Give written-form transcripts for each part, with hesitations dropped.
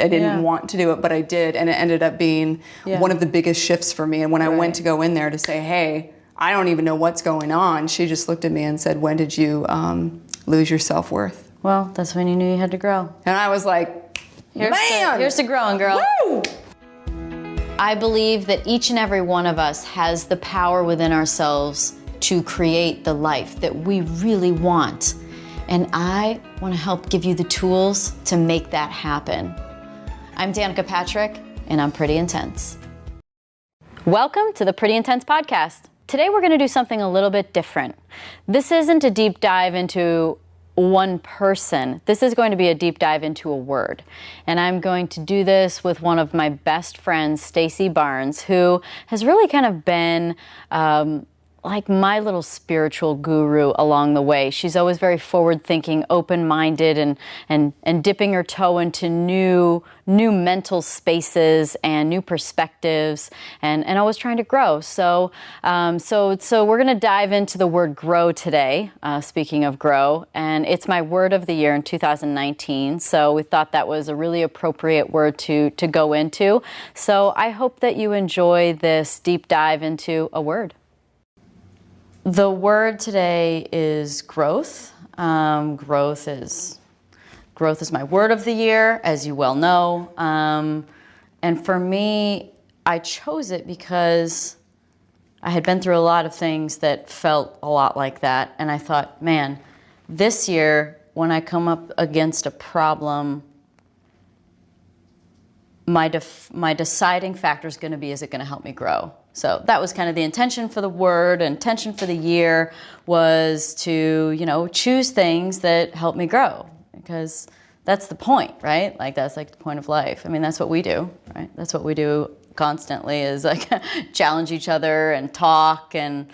I didn't want to do it, but I did, and it ended up being one of the biggest shifts for me. And when I went to go in there to say, hey, I don't even know what's going on, she just looked at me and said, when did you lose your self-worth? Well, that's when you knew you had to grow. And I was like, here's to growing, girl. Woo! I believe that each and every one of us has the power within ourselves to create the life that we really want. And I want to help give you the tools to make that happen. I'm Danica Patrick, and I'm pretty intense. Welcome to the Pretty Intense Podcast. Today we're going to do something a little bit different. This isn't a deep dive into one person. This is going to be a deep dive into a word. And I'm going to do this with one of my best friends, Stacey Barnes, who has really kind of been like my little spiritual guru along the way. She's always very forward-thinking, open-minded, and dipping her toe into new mental spaces and new perspectives, and always trying to grow. So we're going to dive into the word grow today, speaking of grow, and it's my word of the year in 2019. So we thought that was a really appropriate word to go into. So I hope that you enjoy this deep dive into a word. The word today is growth. Growth is my word of the year, as you well know. And for me, I chose it because I had been through a lot of things that felt a lot like that. And I thought, man, this year, when I come up against a problem, my deciding factor is going to be, is it going to help me grow? So that was kind of the intention for the word, and intention for the year was to, choose things that help me grow, because that's the point, right? Like, that's like the point of life. I mean, that's what we do, right? That's what we do constantly, is like challenge each other and talk, and,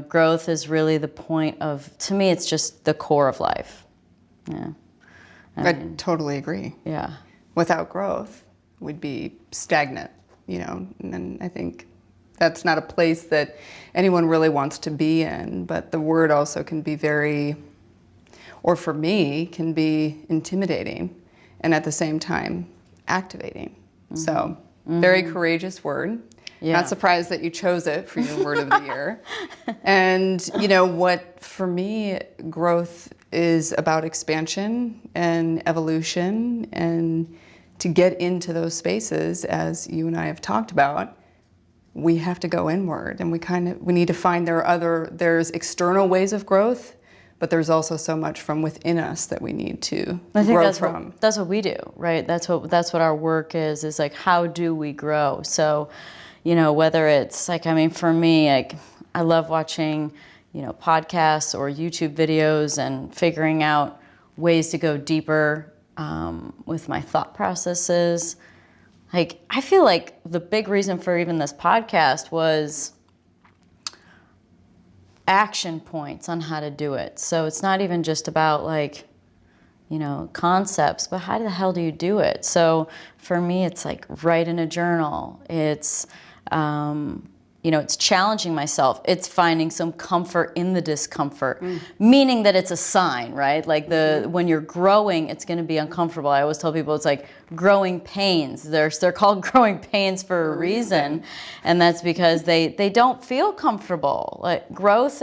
growth is really the point of, to me, it's just the core of life. Yeah. I totally agree. Yeah. Without growth, we'd be stagnant, and I think that's not a place that anyone really wants to be in, but the word also can be or for me, can be intimidating, and at the same time, activating. Mm-hmm. So, very courageous word. Yeah. Not surprised that you chose it for your word of the year. And, what, for me, growth is about expansion and evolution, and to get into those spaces, as you and I have talked about, we have to go inward, and we need to find there's external ways of growth, but there's also so much from within us that we need to grow from. That's what we do, right? That's what our work is like, how do we grow? So, whether it's like, for me, like, I love watching, podcasts or YouTube videos and figuring out ways to go deeper with my thought processes. Like, I feel like the big reason for even this podcast was action points on how to do it. So it's not even just about concepts, but how the hell do you do it? So for me, it's like, write in a journal. It's, it's challenging myself. It's finding some comfort in the discomfort, meaning that it's a sign, right? Like when you're growing, it's going to be uncomfortable. I always tell people it's like growing pains. They're called growing pains for a reason, and that's because they don't feel comfortable. Like, growth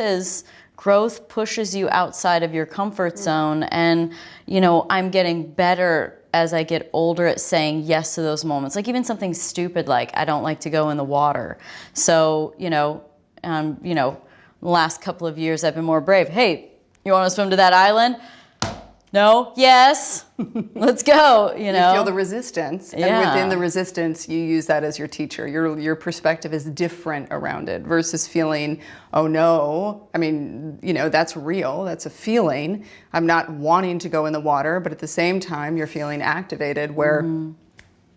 pushes you outside of your comfort zone, and I'm getting better as I get older at saying yes to those moments. Like, even something stupid like, I don't like to go in the water. So, the last couple of years I've been more brave. Hey, you want to swim to that island? No? Yes? Let's go, You feel the resistance, and within the resistance, you use that as your teacher. Your perspective is different around it versus feeling, oh no, that's real, that's a feeling. I'm not wanting to go in the water, but at the same time, you're feeling activated where,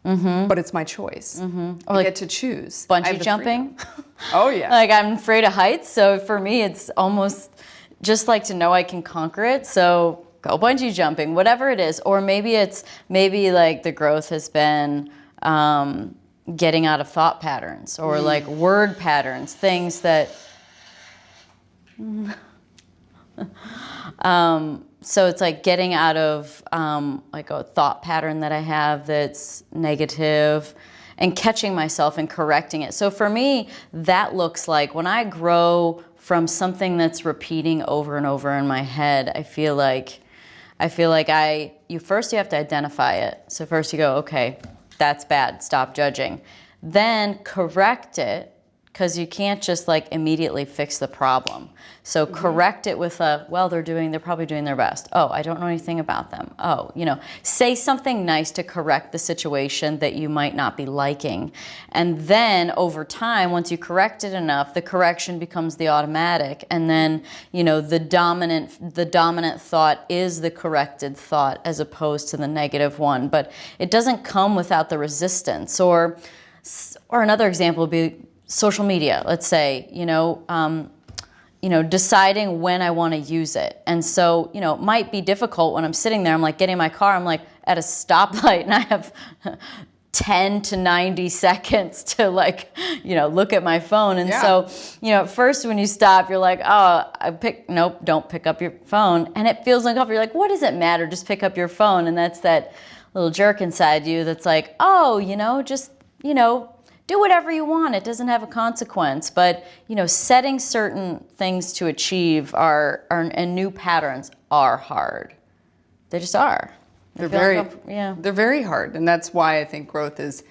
but it's my choice. I get to choose. Bungee jumping? Oh yeah. Like, I'm afraid of heights, so for me, it's almost just like to know I can conquer it, so go bungee jumping, whatever it is. Or maybe like the growth has been getting out of thought patterns, or like word patterns, things that So it's like getting out of like a thought pattern that I have that's negative and catching myself and correcting it. So for me, that looks like when I grow from something that's repeating over and over in my head, I feel like you have to identify it. So first you go, okay, that's bad, stop judging. Then correct it, because you can't just like immediately fix the problem. So correct it with they're probably doing their best. Oh, I don't know anything about them. Oh, say something nice to correct the situation that you might not be liking. And then over time, once you correct it enough, the correction becomes the automatic. And then, the dominant thought is the corrected thought as opposed to the negative one. But it doesn't come without the resistance. Or another example would be social media, let's say, deciding when I want to use it. And so, it might be difficult when I'm sitting there, I'm like getting in my car, I'm like at a stoplight and I have 10 to 90 seconds to look at my phone. And so, at first when you stop, you're like, nope, don't pick up your phone. And it feels uncomfortable. You're like, what does it matter? Just pick up your phone. And that's that little jerk inside you that's like, do whatever you want. It doesn't have a consequence. But, setting certain things to achieve and new patterns are hard. They just are. They're very hard. And that's why I think growth is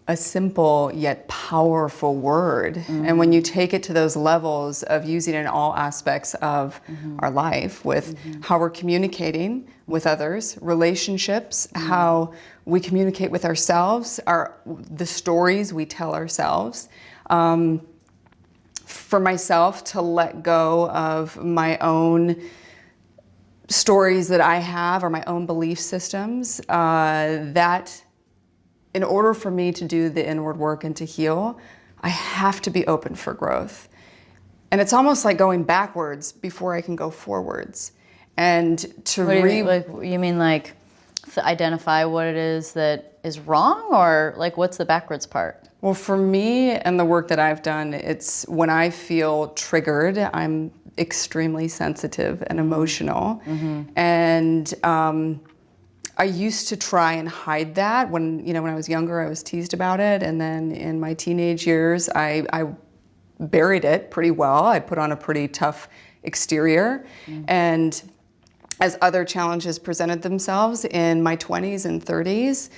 a simple yet powerful word. And when you take it to those levels of using it in all aspects of our life, with how we're communicating with others, relationships, how we communicate with ourselves, the stories we tell ourselves. For myself, to let go of my own stories that I have or my own belief systems, that in order for me to do the inward work and to heal, I have to be open for growth. And it's almost like going backwards before I can go forwards. And to you mean identify what it is that is wrong, or what's the backwards part? Well, for me and the work that I've done, it's when I feel triggered, I'm extremely sensitive and emotional. And I used to try and hide that. When I was younger, I was teased about it. And then in my teenage years, I buried it pretty well. I put on a pretty tough exterior. And as other challenges presented themselves in my 20s and 30s,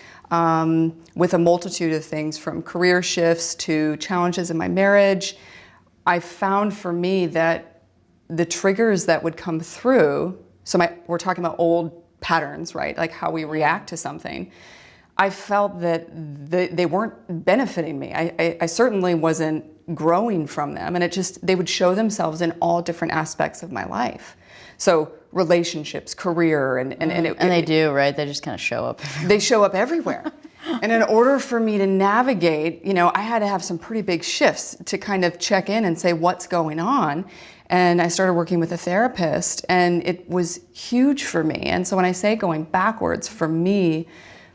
with a multitude of things from career shifts to challenges in my marriage, I found for me that the triggers that would come through, we're talking about old patterns, right? Like how we react to something. I felt that they weren't benefiting me. I certainly wasn't growing from them, and they would show themselves in all different aspects of my life. So relationships, career, and they do, right? They just kind of show up. They show up everywhere. And in order for me to navigate, I had to have some pretty big shifts to kind of check in and say, what's going on? And I started working with a therapist, and it was huge for me. And so when I say going backwards, for me,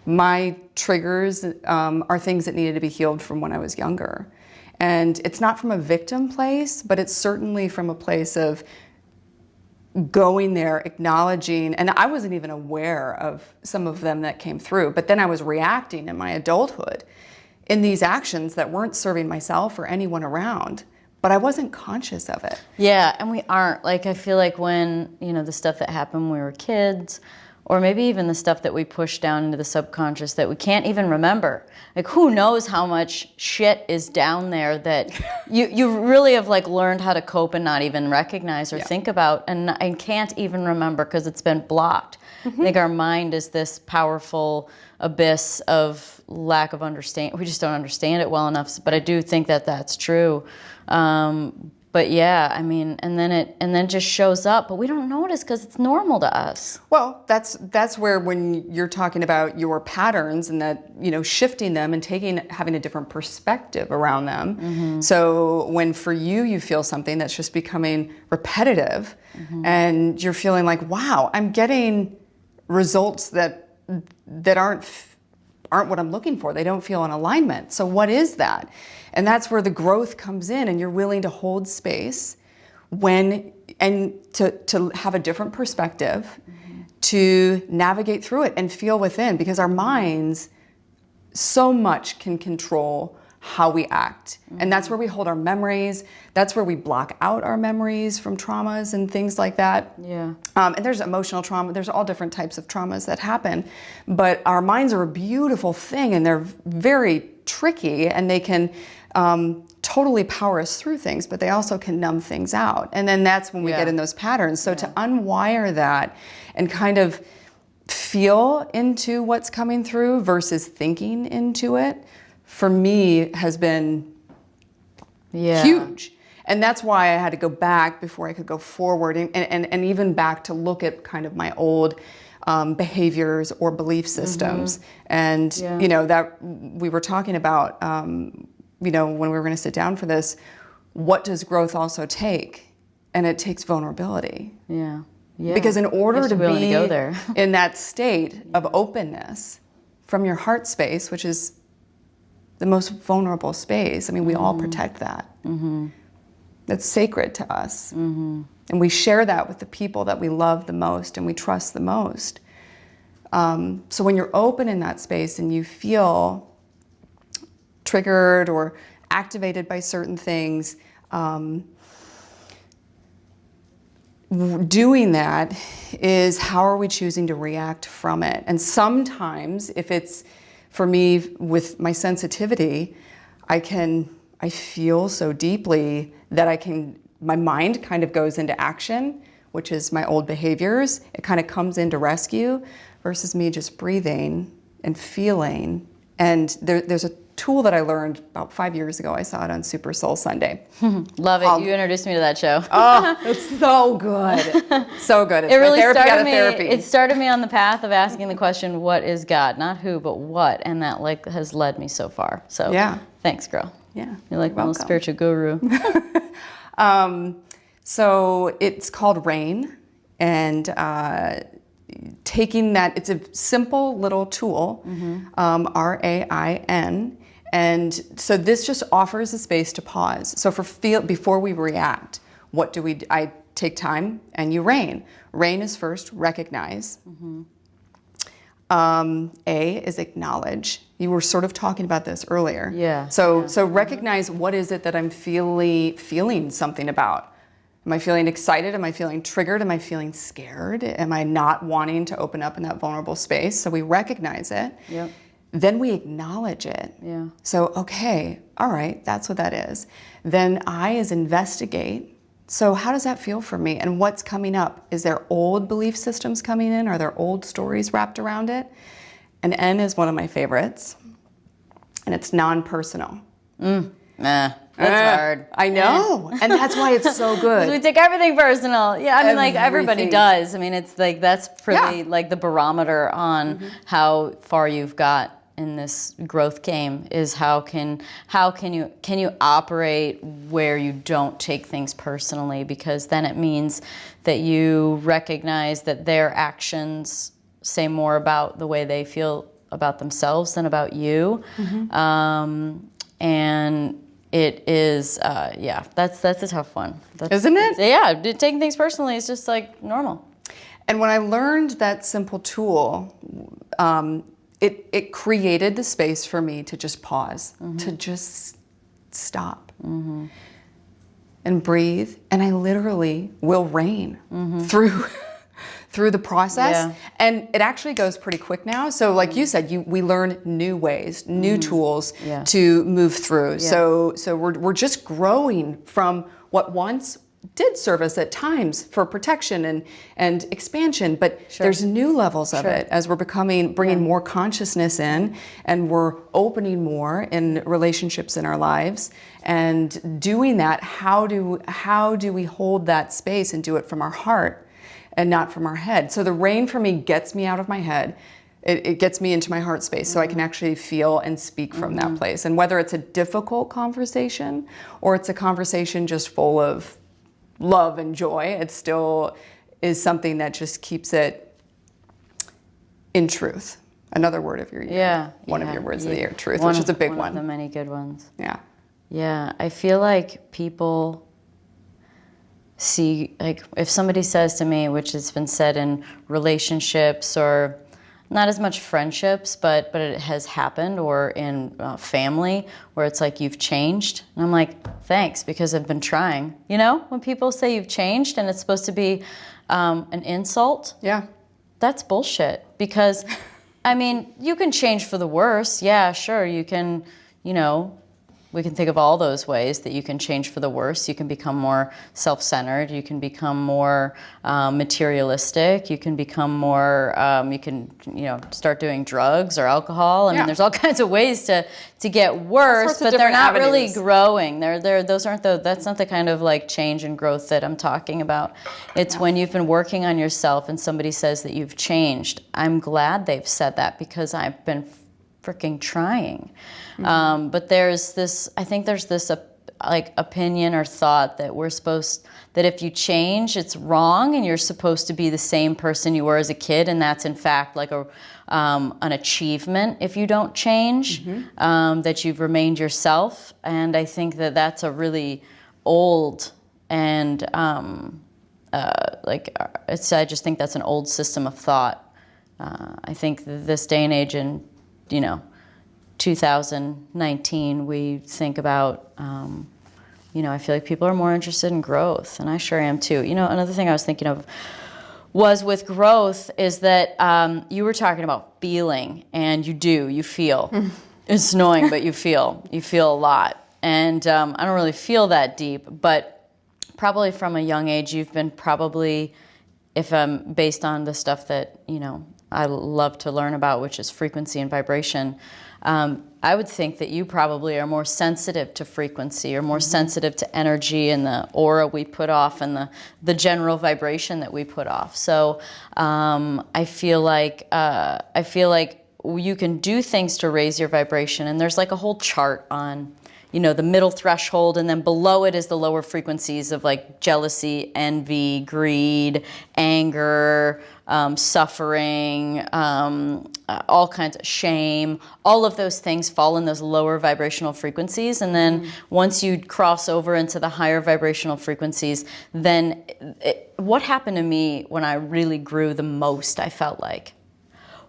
my triggers are things that needed to be healed from when I was younger. And it's not from a victim place, but it's certainly from a place of going there, acknowledging, and I wasn't even aware of some of them that came through, but then I was reacting in my adulthood in these actions that weren't serving myself or anyone around. But I wasn't conscious of it. Yeah, and we aren't. I feel like when, the stuff that happened when we were kids, or maybe even the stuff that we push down into the subconscious that we can't even remember. Who knows how much shit is down there that you really have learned how to cope and not even recognize or think about and can't even remember because it's been blocked. I think our mind is this powerful abyss of lack of understanding. We just don't understand it well enough. But I do think that that's true. But yeah, and then it just shows up, but we don't notice because it's normal to us. Well, that's where when you're talking about your patterns and that, shifting them and having a different perspective around them. So when for you feel something that's just becoming repetitive and you're feeling like, wow, I'm getting results that aren't what I'm looking for. They don't feel in alignment. So what is that? And that's where the growth comes in, and you're willing to hold space and to have a different perspective, to navigate through it and feel within, because our minds so much can control how we act. And that's where we hold our memories. That's where we block out our memories from traumas and things like that. Yeah. And there's emotional trauma. There's all different types of traumas that happen. But our minds are a beautiful thing, and they're very tricky, and they can totally power us through things, but they also can numb things out. And then that's when we get in those patterns. So to unwire that and kind of feel into what's coming through versus thinking into it, for me, has been huge. And that's why I had to go back before I could go forward, and even back to look at kind of my old behaviors or belief systems. And, you know, that we were talking about, you know, when we were going to sit down for this, what does growth also take? And it takes vulnerability. Yeah. Yeah. Because in order to be be go there. in that state of openness from your heart space, which is the most vulnerable space, I mean, we all protect that. That's sacred to us. And we share that with the people that we love the most and we trust the most. So when you're open in that space and you feel triggered or activated by certain things, doing that is, how are we choosing to react from it? And sometimes, if it's, for me, with my sensitivity, I feel so deeply that my mind kind of goes into action, which is my old behaviors. It kind of comes into rescue versus me just breathing and feeling. And there's a tool that I learned about 5 years ago. I saw it on Super Soul Sunday. Love it. You introduced me to that show. Oh, it's so good. So good. It's it really therapy started out of me. therapy. It started me on the path of asking the question, what is God? Not who, but what. And that has led me so far. So thanks, girl. Yeah. You're like my little spiritual guru. So it's called R.A.I.N. And taking that, it's a simple little tool, R.A.I.N. And so this just offers a space to pause. So before we react, what do I take time and you R.A.I.N. R.A.I.N. is first, recognize. A is acknowledge. You were sort of talking about this earlier. Yeah. So recognize, what is it that I'm feeling something about? Am I feeling excited? Am I feeling triggered? Am I feeling scared? Am I not wanting to open up in that vulnerable space? So we recognize it. Yep. Then we acknowledge it. Yeah. So, okay, all right, that's what that is. Then I is investigate. So how does that feel for me? And what's coming up? Is there old belief systems coming in? Are there old stories wrapped around it? And N is one of my favorites. And it's non-personal. That's hard. I know. And that's why it's so good. We take everything personal. Yeah, I mean, like everybody Everything. does. I mean, it's like that's pretty like the barometer on how far you've got in this growth game is how can you operate where you don't take things personally, because then it means that you recognize that their actions say more about the way they feel about themselves than about you. And it is, that's a tough one. Isn't it? Yeah, taking things personally is just like normal. And when I learned that simple tool, it created the space for me to just pause, to just stop and breathe. And I literally will R.A.I.N. through the process. Yeah. And it actually goes pretty quick now. So like you said, we learn new ways, new tools to move through. Yeah. So we're just growing from what once did serve us at times for protection and expansion, but there's new levels of it as we're bringing more consciousness in, and we're opening more in relationships in our lives. And doing that, how do we hold that space and do it from our heart and not from our head? So the R.A.I.N. for me gets me out of my head. It gets me into my heart space so I can actually feel and speak from that place. And whether it's a difficult conversation or it's a conversation just full of love and joy, it still is something that just keeps it in truth. Another word of your year. One of your words of the year, truth, which is a big one. One of the many good ones. Yeah. Yeah, I feel like people see, like, if somebody says to me, which has been said in relationships or not as much friendships, but it has happened, or in family, where it's like, you've changed. And I'm like, thanks, because I've been trying. You know, when people say you've changed and it's supposed to be an insult. Yeah. That's bullshit. Because, I mean, you can change for the worse. Yeah, sure. You can, you know, we can think of all those ways that you can change for the worse. You can become more self-centered. You can become more materialistic. You can become more, you can, you know, start doing drugs or alcohol. I mean, there's all kinds of ways to get worse, but they're not really growing. Those aren't that's not the kind of like change and growth that I'm talking about. It's when you've been working on yourself and somebody says that you've changed. I'm glad they've said that, because I've been freaking trying. But there's this, I think there's this like opinion or thought that that if you change, it's wrong, and you're supposed to be the same person you were as a kid, and that's in fact like an achievement if you don't change, that you've remained yourself. And I think that that's a really old and I just think that's an old system of thought. I think this day and age, in 2019, we think about, I feel like people are more interested in growth, and I sure am too. You know, another thing I was thinking of was with growth is that you were talking about feeling, and you feel. It's annoying, but you feel a lot. And I don't really feel that deep, but probably from a young age, you've been probably, if based on the stuff that, I love to learn about, which is frequency and vibration, I would think that you probably are more sensitive to frequency, or more sensitive to energy and the aura we put off, and the general vibration that we put off. So I feel like you can do things to raise your vibration, and there's like a whole chart on, the middle threshold, and then below it is the lower frequencies of like jealousy, envy, greed, anger, suffering, all kinds of shame. All of those things fall in those lower vibrational frequencies. And then once you cross over into the higher vibrational frequencies, then what happened to me when I really grew the most, I felt like,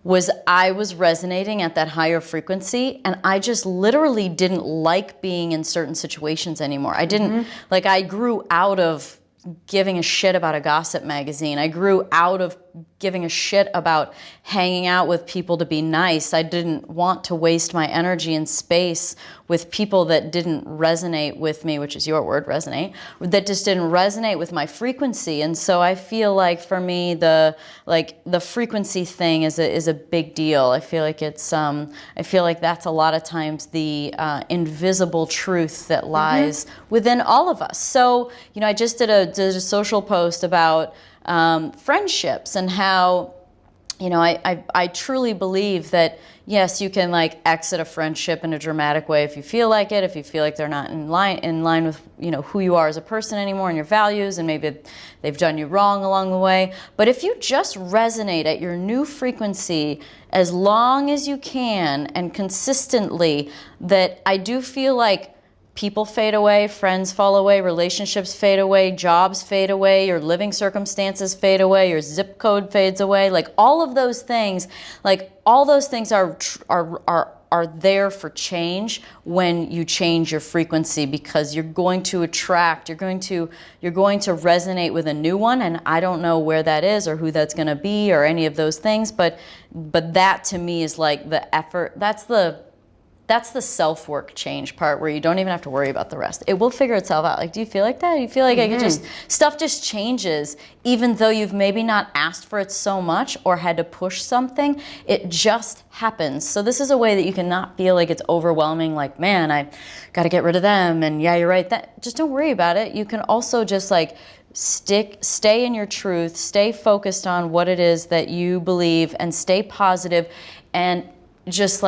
was I was resonating at that higher frequency, and I just literally didn't like being in certain situations anymore. I didn't, I grew out of giving a shit about a gossip magazine. I grew out of giving a shit about hanging out with people to be nice. I didn't want to waste my energy and space with people that didn't resonate with me, which is your word, resonate, that just didn't resonate with my frequency. And so I feel like for me, the frequency thing is a big deal. I feel like it's, I feel like that's a lot of times the invisible truth that lies within all of us. So, I just did a social post about friendships, and how, I truly believe that, yes, you can exit a friendship in a dramatic way if you feel like it, if you feel like they're not in line with, who you are as a person anymore and your values, and maybe they've done you wrong along the way. But if you just resonate at your new frequency as long as you can and consistently, that I do feel like people fade away, friends fall away, relationships fade away, jobs fade away, your living circumstances fade away, your zip code fades away. All of those things, are there for change when you change your frequency, because you're going to attract, you're going to resonate with a new one, and I don't know where that is or who that's going to be or any of those things, but that to me is like the effort. That's the self-work change part, where you don't even have to worry about the rest. It will figure itself out. Do you feel like that? You feel like stuff just changes, even though you've maybe not asked for it so much or had to push something. It just happens. So this is a way that you can not feel like it's overwhelming, like, man, I got to get rid of them. And yeah, you're right. Just don't worry about it. You can also just stay in your truth, stay focused on what it is that you believe, and stay positive, and just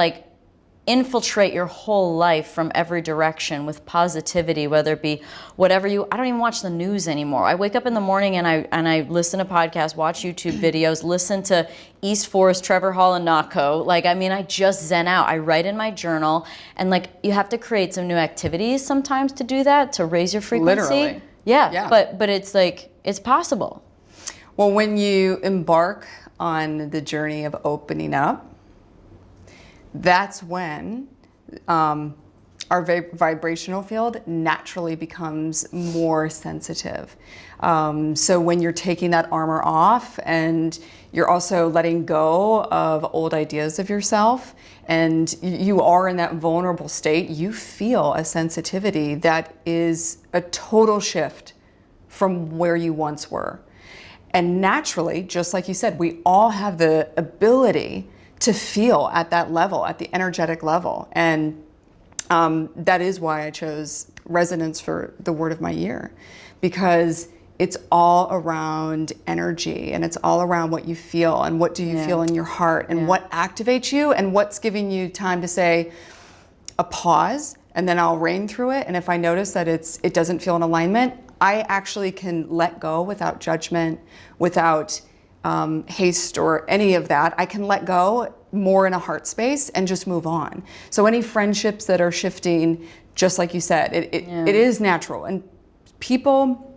infiltrate your whole life from every direction with positivity, whether it be whatever I don't even watch the news anymore. I wake up in the morning and I listen to podcasts, watch YouTube videos, listen to East Forest, Trevor Hall, and Nako. I just zen out. I write in my journal, and you have to create some new activities sometimes to do that, to raise your frequency. Literally. Yeah. But it's like, it's possible. Well, when you embark on the journey of opening up, that's when our vibrational field naturally becomes more sensitive. So when you're taking that armor off and you're also letting go of old ideas of yourself, and you are in that vulnerable state, you feel a sensitivity that is a total shift from where you once were. And naturally, just like you said, we all have the ability to feel at that level, at the energetic level. And that is why I chose resonance for the word of my year, because it's all around energy, and it's all around what you feel and what do you feel in your heart, and what activates you, and what's giving you time to say a pause, and then I'll reign through it. And if I notice that it doesn't feel in alignment, I actually can let go without judgment, without haste or any of that. I can let go more in a heart space and just move on. So any friendships that are shifting, just like you said, it is natural, and people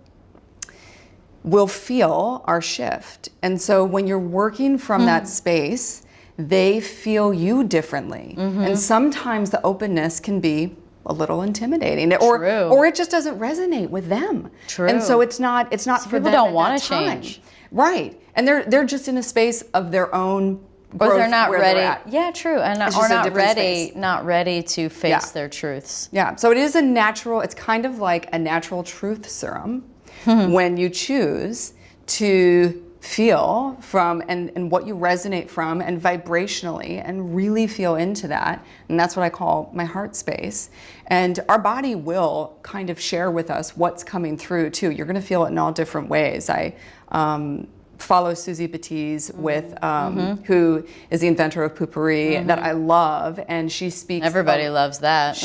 will feel our shift. And so when you're working from that space, they feel you differently. And sometimes the openness can be a little intimidating, or it just doesn't resonate with them. And so it's not for them. People don't want to change. Right. And they're just in a space of their own growth, or they're not ready. Yeah, true. And or not ready to face their truths. Yeah. So it is it's kind of like a natural truth serum when you choose to feel from and what you resonate from, and vibrationally, and really feel into that. And that's what I call my heart space. And our body will kind of share with us what's coming through too. You're going to feel it in all different ways. I follow Susie Batiste who is the inventor of Poopery, that I love, and she speaks. Everybody loves that.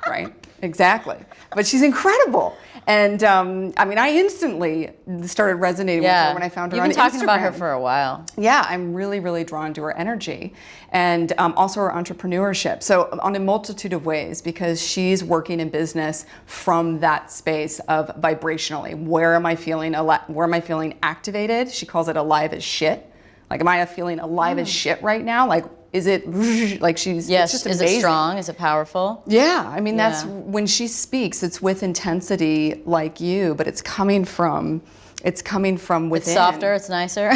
Right, exactly. But she's incredible. And I mean, I instantly started resonating with her when I found her on Instagram. You've been talking about her for a while. Yeah, I'm really, really drawn to her energy, and also her entrepreneurship. So on a multitude of ways, because she's working in business from that space of vibrationally. Where am I feeling activated? She calls it alive as shit. Like, am I feeling alive as shit right now? Like, is it like she's? Yes. It's just is amazing. It strong? Is it powerful? Yeah. I mean, that's when she speaks. It's with intensity, like you, but it's coming from within. It's softer. It's nicer.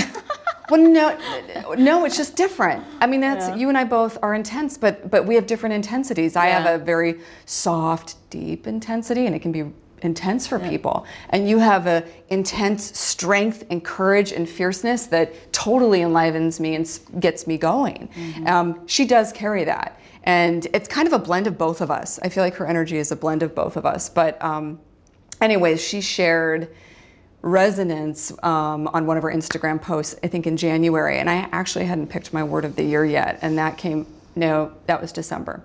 Well, no, it's just different. I mean, that's you and I both are intense, but we have different intensities. I have a very soft, deep intensity, and it can be intense for people, and you have a intense strength and courage and fierceness that totally enlivens me and gets me going. She does carry that, and it's kind of a blend of both of us. I feel like her energy is a blend of both of us. But anyways, she shared resonance on one of her Instagram posts, I think in January, and I actually hadn't picked my word of the year yet, and that was December,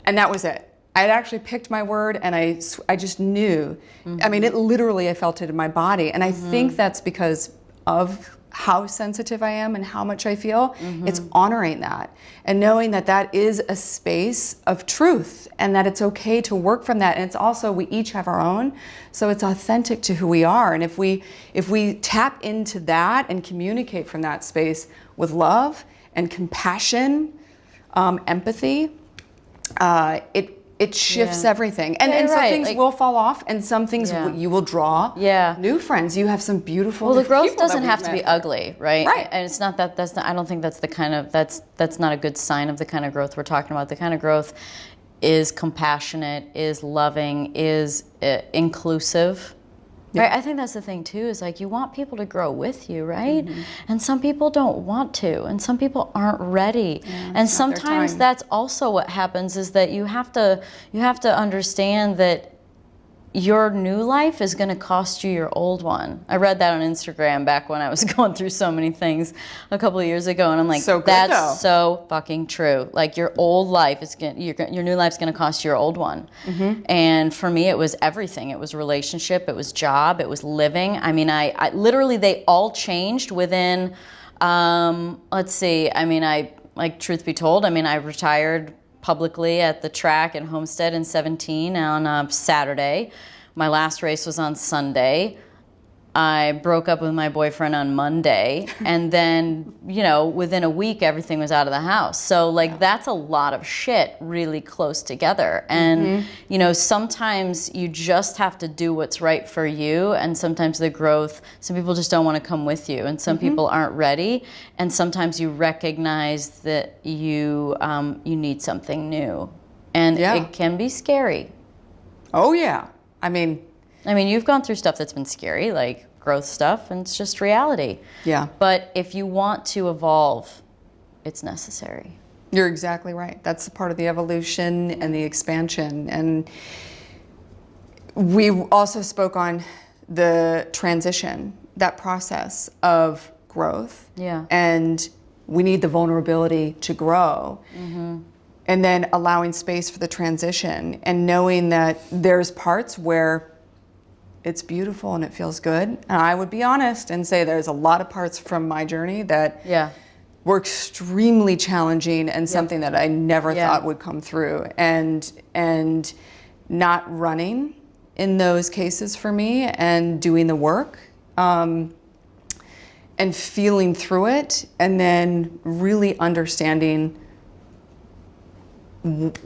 and that was it. I had actually picked my word, and I just knew. I mean, I felt it in my body. And I think that's because of how sensitive I am and how much I feel. It's honoring that and knowing that that is a space of truth, and that it's okay to work from that. And it's also, we each have our own, so it's authentic to who we are. And if we tap into that and communicate from that space with love and compassion, empathy, it shifts everything. And some things will fall off, and some things you will draw new friends. You have some beautiful the growth doesn't have have to be ugly, right? And it's not that, I don't think that's the kind of, that's not a good sign of the kind of growth we're talking about. The kind of growth is compassionate, is loving, is inclusive. Right? I think that's the thing too, is like, you want people to grow with you, right? And some people don't want to, and some people aren't ready. And sometimes that's also what happens, is that you have to understand that your new life is going to cost you your old one. I read that on Instagram back when I was going through so many things a couple of years ago, and I'm like, that's so fucking true. Like, your old life your new life's going to cost you your old one. And for me, it was everything. It was relationship, it was job, it was living. I mean, I literally, they all changed within, let's see, I mean, truth be told, I mean, I retired publicly at the track in Homestead in 17 on a Saturday, My last race was on Sunday. I broke up with my boyfriend on Monday, and then, you know, within a week, everything was out of the house. So, like, that's a lot of shit really close together. And, you know, sometimes you just have to do what's right for you, and sometimes the growth, some people just don't want to come with you, and some people aren't ready, and sometimes you recognize that you need something new. And it can be scary. Oh, yeah. I mean, you've gone through stuff that's been scary, like growth stuff, and it's just reality. Yeah. But if you want to evolve, it's necessary. You're exactly right. That's part of the evolution and the expansion. And we also spoke on the transition, that process of growth. Yeah. And we need the vulnerability to grow. And then allowing space for the transition and knowing that there's parts where it's beautiful and it feels good. And I would be honest and say there's a lot of parts from my journey that were extremely challenging and something that I never thought would come through. And not running in those cases for me and doing the work and feeling through it, and then really understanding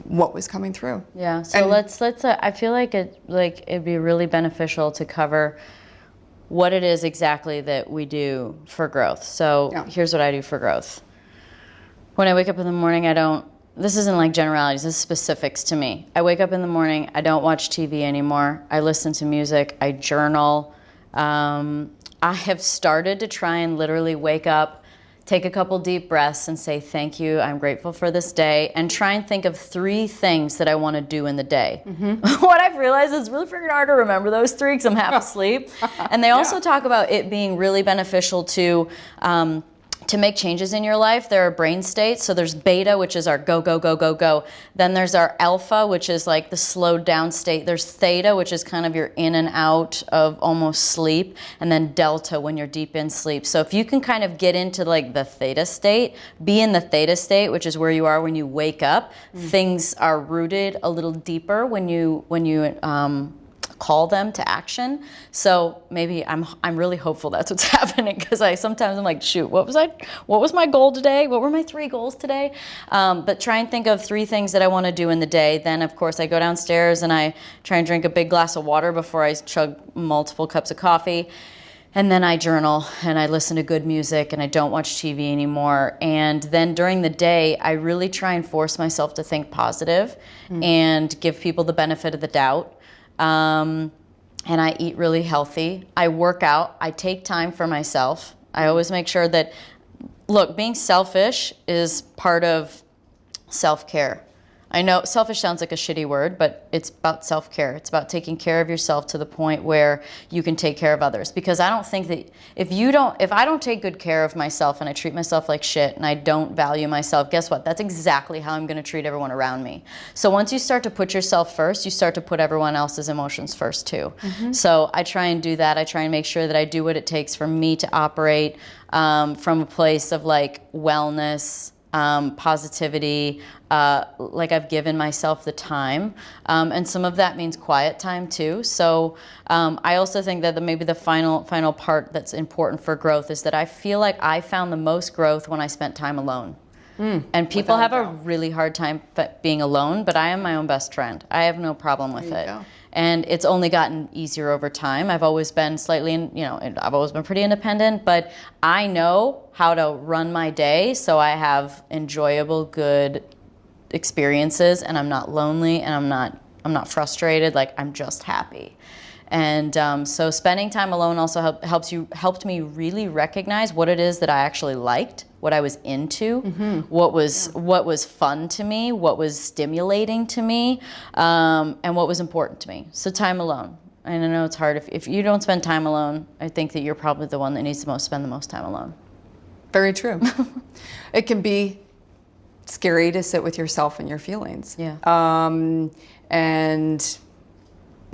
what was coming through. Yeah. So let's I feel like it'd be really beneficial to cover what it is exactly that we do for growth. So here's what I do for growth. When I wake up in the morning, this isn't like generalities, this is specifics to me. I wake up in the morning, I don't watch TV anymore. I listen to music, I journal. I have started to try and literally wake up, take a couple deep breaths and say, thank you, I'm grateful for this day, and try and think of 3 things that I want to do in the day. What I've realized is it's really freaking hard to remember those 3 because I'm half asleep. And they also talk about it being really beneficial to make changes in your life. There are brain states. So there's beta, which is our go, go, go, go, go. Then there's our alpha, which is like the slowed down state. There's theta, which is kind of your in and out of almost sleep. And then delta, when you're deep in sleep. So if you can kind of get into like the theta state, be in the theta state, which is where you are when you wake up, things are rooted a little deeper when you call them to action. So maybe I'm really hopeful that's what's happening, because sometimes I'm like, shoot, what was my goal today? What were my 3 goals today? But try and think of 3 things that I want to do in the day. Then of course I go downstairs and I try and drink a big glass of water before I chug multiple cups of coffee. And then I journal and I listen to good music and I don't watch TV anymore. And then during the day, I really try and force myself to think positive and give people the benefit of the doubt. And I eat really healthy. I work out. I take time for myself. I always make sure that, look, being selfish is part of self-care. I know selfish sounds like a shitty word, but it's about self-care. It's about taking care of yourself to the point where you can take care of others. Because I don't think that if I don't take good care of myself and I treat myself like shit and I don't value myself, guess what? That's exactly how I'm going to treat everyone around me. So once you start to put yourself first, you start to put everyone else's emotions first too. So I try and do that. I try and make sure that I do what it takes for me to operate from a place of like wellness, positivity, like I've given myself the time, and some of that means quiet time too. So I also think that maybe the final part that's important for growth is that I feel like I found the most growth when I spent time alone. And people have a really hard time being alone, but I am my own best friend. I have no problem with it. And it's only gotten easier over time. I've always been I've always been pretty independent, but I know how to run my day so I have enjoyable, good experiences, and I'm not lonely, and I'm not frustrated. Like, I'm just happy. And so spending time alone also helped me really recognize what it is that I actually liked, what I was into, what was fun to me, what was stimulating to me, and what was important to me. So time alone. And I know it's hard. If you don't spend time alone, I think that you're probably the one that needs to spend the most time alone. Very true. It can be scary to sit with yourself and your feelings. Yeah. And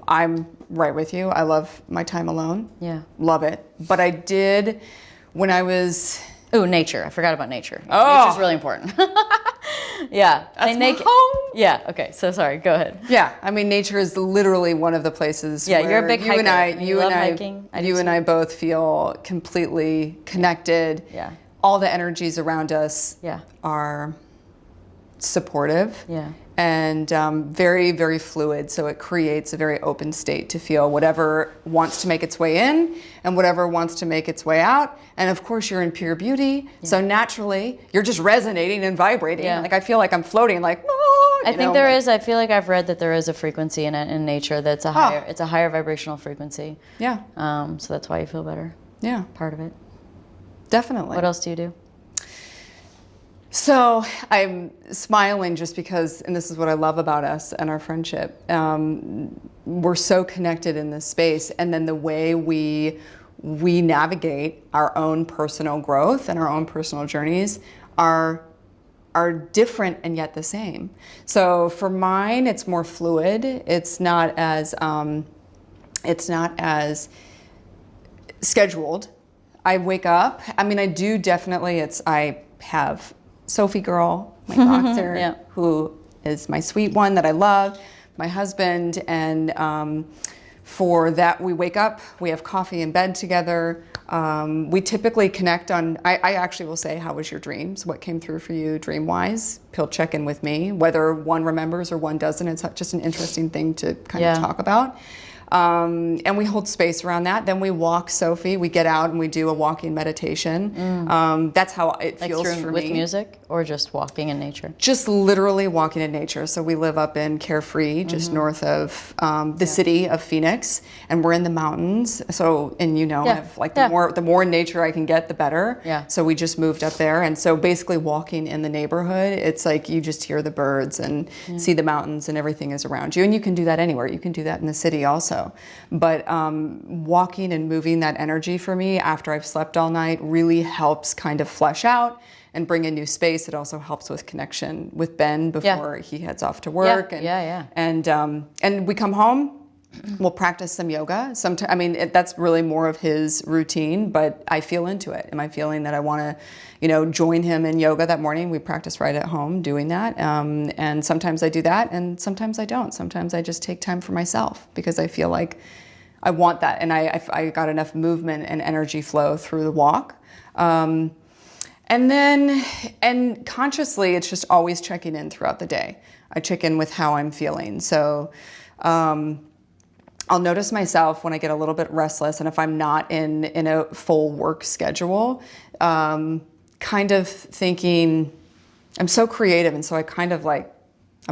I'm right with you. I love my time alone. Yeah. Love it. But I did, when I was... Ooh, nature. I forgot about nature. Oh. Nature's really important. Yeah. That's my home. Yeah. Okay. So sorry. Go ahead. Yeah, I mean, nature is literally one of the places. Yeah, where you're a big you and hiker. I, You love hiking. I do you and too. I both feel completely connected. Yeah. All the energies around us Yeah. are supportive. Yeah. And very, very fluid. So it creates a very open state to feel whatever wants to make its way in and whatever wants to make its way out. And of course, you're in pure beauty. Yeah. So naturally, you're just resonating and vibrating. Yeah. Like I feel like I'm floating, like. Oh, I think there is. I feel like I've read that there is a frequency in it in nature that's a higher. It's a higher vibrational frequency. Yeah. So that's why you feel better. Yeah. Part of it. Definitely. What else do you do? So I'm smiling just because, and this is what I love about us and our friendship, we're so connected in this space, and then the way we navigate our own personal growth and our own personal journeys are different and yet the same. So for mine, it's more fluid. It's not as scheduled. I wake up. I mean, I do definitely. I have Sophie girl, my boxer, yeah. who is my sweet one that I love, my husband, and for that we wake up, we have coffee in bed together. We typically connect on, I actually will say, how was your dreams? What came through for you dream-wise? He'll check in with me, whether one remembers or one doesn't. It's just an interesting thing to kind of talk about. And we hold space around that. Then we walk Sophie. We get out and we do a walking meditation. That's how it feels for me. With music or just walking in nature? Just literally walking in nature. So we live up in Carefree, just north of the city of Phoenix, and we're in the mountains. So, and I've like the more nature I can get, the better. Yeah. So we just moved up there, and so basically walking in the neighborhood, it's like you just hear the birds and see the mountains, and everything is around you. And you can do that anywhere. You can do that in the city also. But walking and moving that energy for me after I've slept all night really helps kind of flesh out and bring a new space. It also helps with connection with Ben before he heads off to work. And we come home. We'll practice some yoga. That's really more of his routine, but I feel into it. Am I feeling that I want to, join him in yoga that morning? We practice right at home doing that. And sometimes I do that, and sometimes I don't. Sometimes I just take time for myself because I feel like I want that. And I got enough movement and energy flow through the walk. And consciously, it's just always checking in throughout the day. I check in with how I'm feeling. So, I'll notice myself when I get a little bit restless, and if I'm not in a full work schedule, kind of thinking, I'm so creative, and so I kind of I'm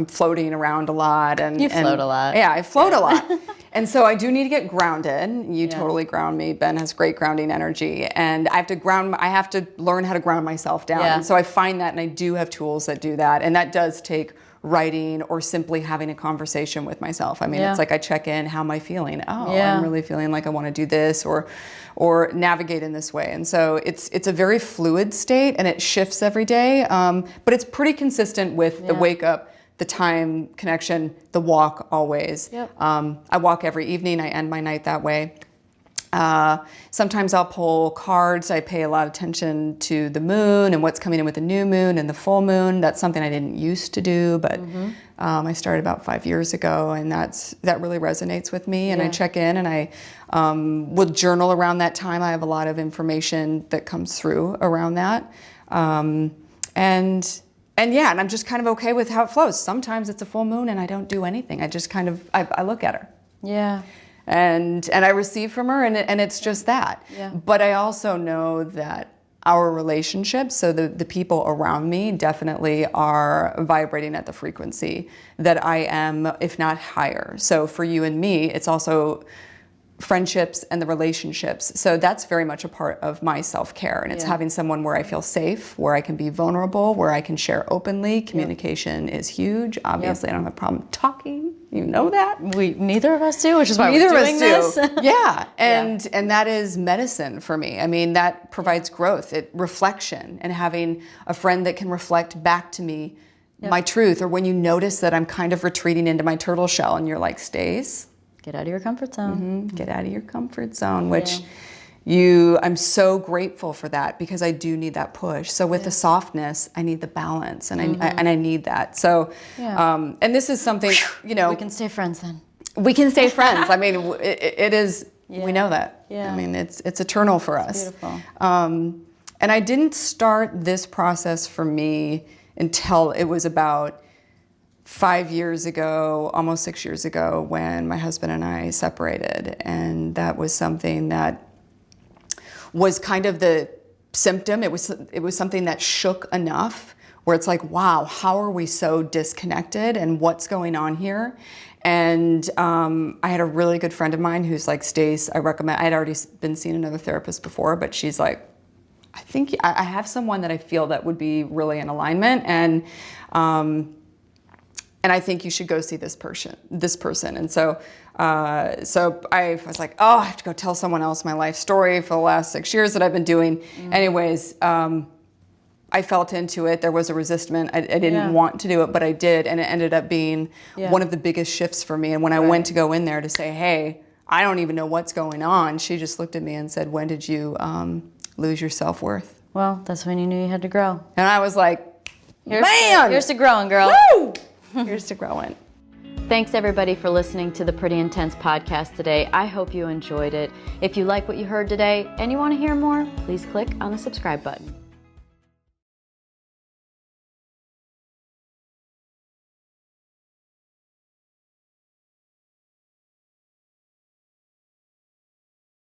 floating around a lot. You float a lot. Yeah, I float a lot. And so I do need to get grounded. You totally ground me. Ben has great grounding energy, and I have to learn how to ground myself down. Yeah. And so I find that, and I do have tools that do that, and that does take writing or simply having a conversation with myself. It's like I check in, how am I feeling? I'm really feeling like I want to do this or navigate in this way. And so it's a very fluid state, and it shifts every day, but it's pretty consistent with the wake up, the time connection, the walk always. Yep. I walk every evening. I end my night that way. Sometimes I'll pull cards. I pay a lot of attention to the moon and what's coming in with the new moon and the full moon. That's something I didn't used to do, but I started about 5 years ago, and that really resonates with me. And I check in, and I will journal around that time. I have a lot of information that comes through around that. And I'm just kind of okay with how it flows. Sometimes it's a full moon and I don't do anything. I just kind of, I look at her. Yeah. And I receive from her, and it's just that. Yeah. But I also know that our relationships, so the people around me definitely are vibrating at the frequency that I am, if not higher. So for you and me, it's also friendships and the relationships. So that's very much a part of my self-care, and it's having someone where I feel safe, where I can be vulnerable, where I can share openly. Communication is huge. Obviously, I don't have a problem talking. You know that. Neither of us do, which is why we're doing this. Yeah, and that is medicine for me. That provides growth, reflection, and having a friend that can reflect back to me my truth, or when you notice that I'm kind of retreating into my turtle shell, and you're like, Stace, get out of your comfort zone. Get out of your comfort zone, which I'm so grateful for that because I do need that push. So with the softness, I need the balance, and I need that. So, and this is something, you know, We can stay friends then. we can stay friends. I mean, it is, we know that. Yeah. I mean, it's eternal for us. Beautiful. And I didn't start this process for me until it was about 5 years ago, almost 6 years ago, when my husband and I separated. And that was something that was kind of the symptom. It was something that shook enough where it's like, wow, how are we so disconnected and what's going on here? And I had a really good friend of mine who's like, Stace, I recommend, I had already been seeing another therapist before, but she's like, I think I have someone that I feel that would be really in alignment, and I think you should go see this person. And so I was like, oh, I have to go tell someone else my life story for the last 6 years that I've been doing. Anyways, I felt into it. There was a resistance. I didn't want to do it, but I did, and it ended up being one of the biggest shifts for me. And when I went to go in there to say, hey, I don't even know what's going on, she just looked at me and said, when did you lose your self-worth? Well, that's when you knew you had to grow. And I was like, Here's to growing, girl. Woo! Here's to growing. Thanks everybody for listening to the Pretty Intense podcast today. I hope you enjoyed it. If you like what you heard today and you want to hear more, please click on the subscribe button.